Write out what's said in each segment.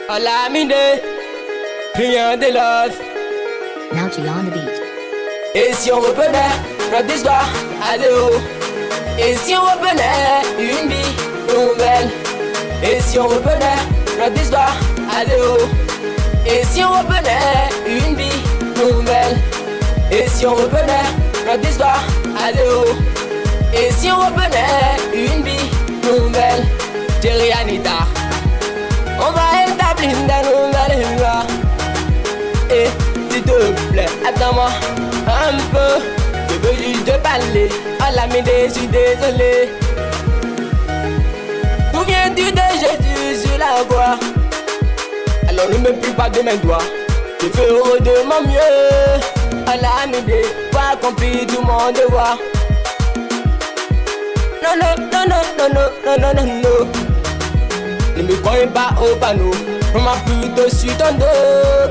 Olamide, rien de love. Naughty on the beat. Et si on revenait notre histoire à zéro? Et si on revenait une vie nouvelle? Et si on revenait notre histoire à zéro? Et si on revenait une vie nouvelle? Et si on revenait notre histoire à zéro? Et si on revenait une vie nouvelle? Thierry Anita, on va établir une nouvelle histoire. Et s'il te plaît, attends-moi un peu, je veux juste te parler. Olamide, je suis désolé. Souviens-tu de Jésus sur la croix? Alors ne me prie pas de mes doigts, je ferai de mon mieux. Olamide, pour accomplir tout mon devoir. Non, non, non, non, non, non, non, non, non. Ne me cogne pas au panneau, on m'a plutôt sur ton dos.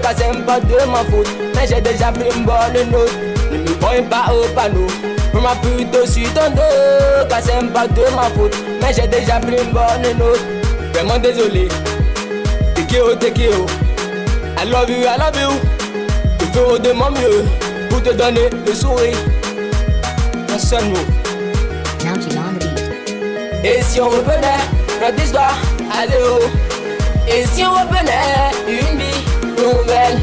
Car c'est pas de ma faute, mais j'ai déjà pris une bonne note. Ne me cogne pas au panneau, on m'a plutôt sur ton dos. Car c'est pas de ma faute, mais j'ai déjà pris une bonne note. Vraiment désolé, Tekeo, I love you, je ferai de mon mieux pour te donner le sourire. Un seul mot. Naughty on the beat. Et si on revenait notre histoire à zéro? Et si on revenait une vie nouvelle?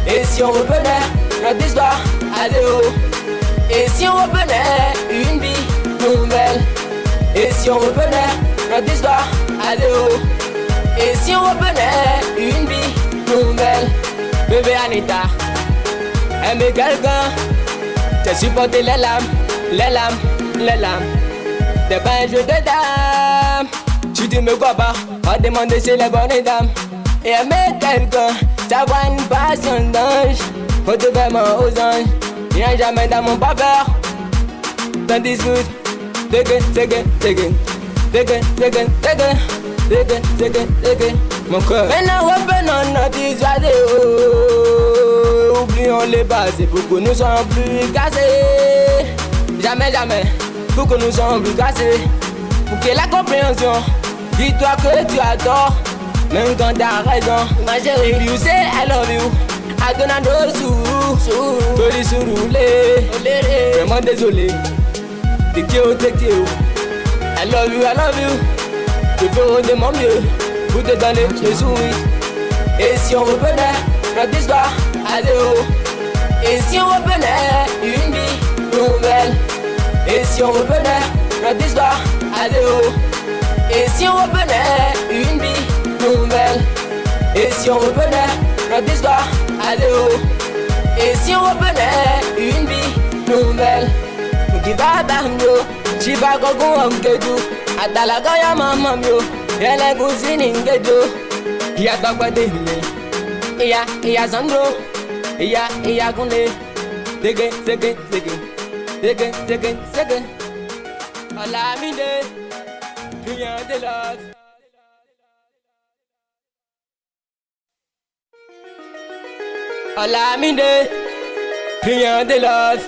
Et si on revenait notre histoire à zéro? Et si on revenait une vie nouvelle? Et si on revenait notre histoire à zéro? Et si on revenait une vie nouvelle? Bébé Anita, aimer quelqu'un, c'est supporter les larmes, les larmes, les larmes. T'es pas un jeu de dames. Si tu me crois pas, va demander chez les bonnes dames. Et aimer quelqu'un, ça voit une passion d'ange. Faut te vraiment aux anges. Viens jamais dans mon faveur. Dans des discours, mon cœur. Maintenant revenons notre histoire de haut. Oublions les bases pour que nous soyons plus cassés. Jamais, jamais, pour que nous soyons plus cassés. Pour que la compréhension, dis-toi que tu as tort, même quand t'as raison. Ma chérie, you say I love you, I don't know Toli surroulé, vraiment désolé. Tekeo, I love you, je ferai de mon mieux pour te donner le sourire. Et si on revenait notre histoire à zéro? Et si on revenait une vie nouvelle? Et si on revenait notre histoire à zéro? Et si on revenait une vie nouvelle? Et si on revenait notre histoire à zéro? Et si on revenait une vie nouvelle? Mukibaba myo, chiba gogo amkeju, atalaga ya mama myo, ele kuzini ngejo, iya takwade hile, iya sandro, iya kunle, sege. Olamide, rien de love. Olamide, rien de love.